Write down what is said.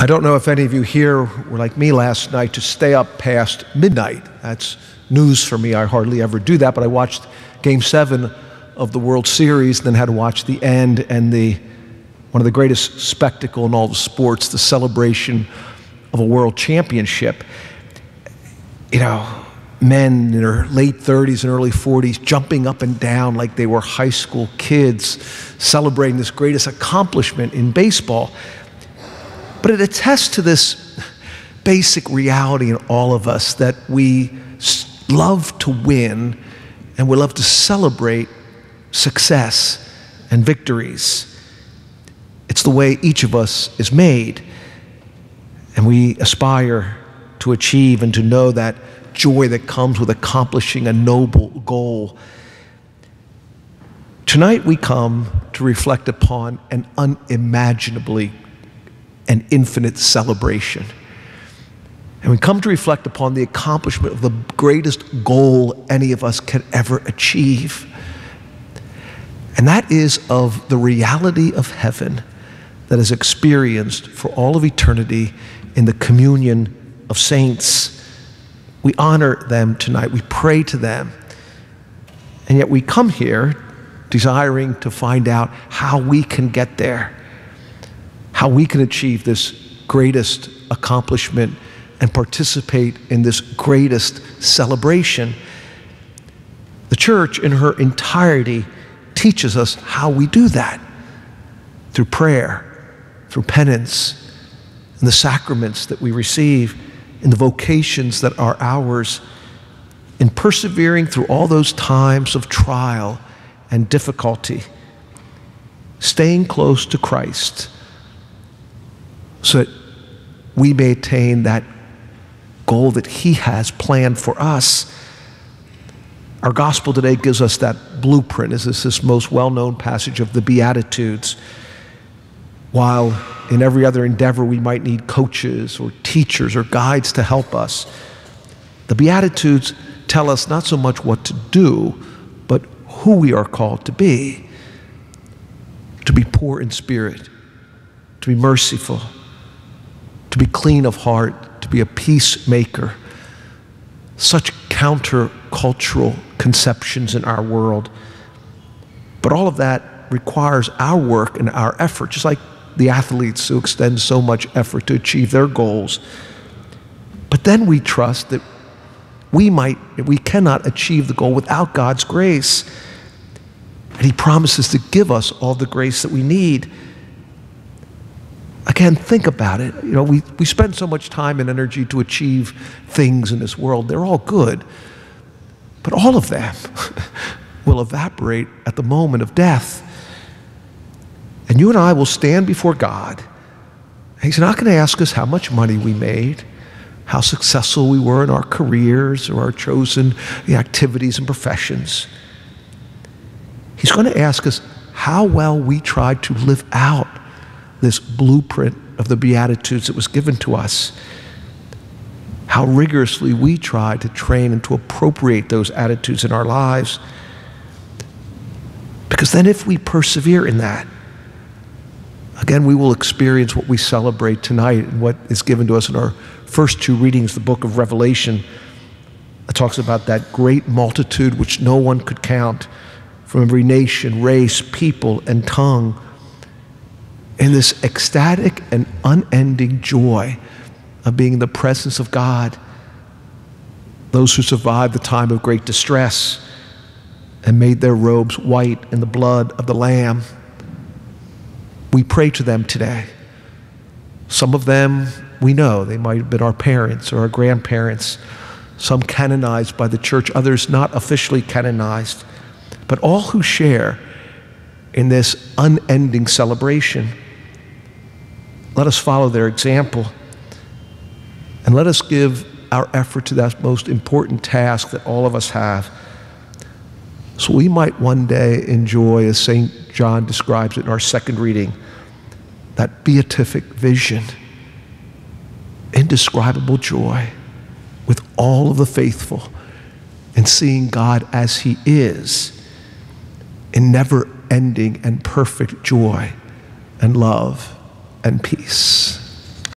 I don't know if any of you here were like me last night to stay up past midnight. That's news for me. I hardly ever do that, but I watched Game 7 of the World Series, and then had to watch the end and one of the greatest spectacle in all the sports, the celebration of a world championship. You know, men in their late 30s and early 40s jumping up and down like they were high school kids, celebrating this greatest accomplishment in baseball. But it attests to this basic reality in all of us that we love to win and we love to celebrate success and victories. It's the way each of us is made, and we aspire to achieve and to know that joy that comes with accomplishing a noble goal. Tonight we come to reflect upon an unimaginably and infinite celebration. And we come to reflect upon the accomplishment of the greatest goal any of us can ever achieve. And that is of the reality of heaven that is experienced for all of eternity in the communion of saints. We honor them tonight. We pray to them. And yet we come here desiring to find out how we can get there, how we can achieve this greatest accomplishment and participate in this greatest celebration. The church in her entirety teaches us how we do that, through prayer, through penance, in the sacraments that we receive, in the vocations that are ours, in persevering through all those times of trial and difficulty, staying close to Christ so that we may attain that goal that He has planned for us. Our gospel today gives us that blueprint. This most well-known passage of the Beatitudes. While in every other endeavor we might need coaches or teachers or guides to help us, the Beatitudes tell us not so much what to do, but who we are called to be poor in spirit, to be merciful, to be clean of heart, to be a peacemaker. Such counter-cultural conceptions in our world. But all of that requires our work and our effort, just like the athletes who extend so much effort to achieve their goals. But then we trust that we cannot achieve the goal without God's grace. And He promises to give us all the grace that we need. Again, think about it. You know, we spend so much time and energy to achieve things in this world. They're all good. But all of them will evaporate at the moment of death. And you and I will stand before God. He's not going to ask us how much money we made, how successful we were in our careers or our chosen activities and professions. He's going to ask us how well we tried to live out this blueprint of the Beatitudes that was given to us, how rigorously we try to train and to appropriate those attitudes in our lives. Because then if we persevere in that, again, we will experience what we celebrate tonight and what is given to us in our first two readings, the book of Revelation. It talks about that great multitude which no one could count, from every nation, race, people, and tongue, in this ecstatic and unending joy of being in the presence of God. Those who survived the time of great distress and made their robes white in the blood of the Lamb. We pray to them today. Some of them we know, they might have been our parents or our grandparents, some canonized by the church, others not officially canonized, but all who share in this unending celebration. Let us follow their example, and let us give our effort to that most important task that all of us have, so we might one day enjoy, as St. John describes it in our second reading, that beatific vision, indescribable joy with all of the faithful in seeing God as He is, in never-ending and perfect joy and love and peace.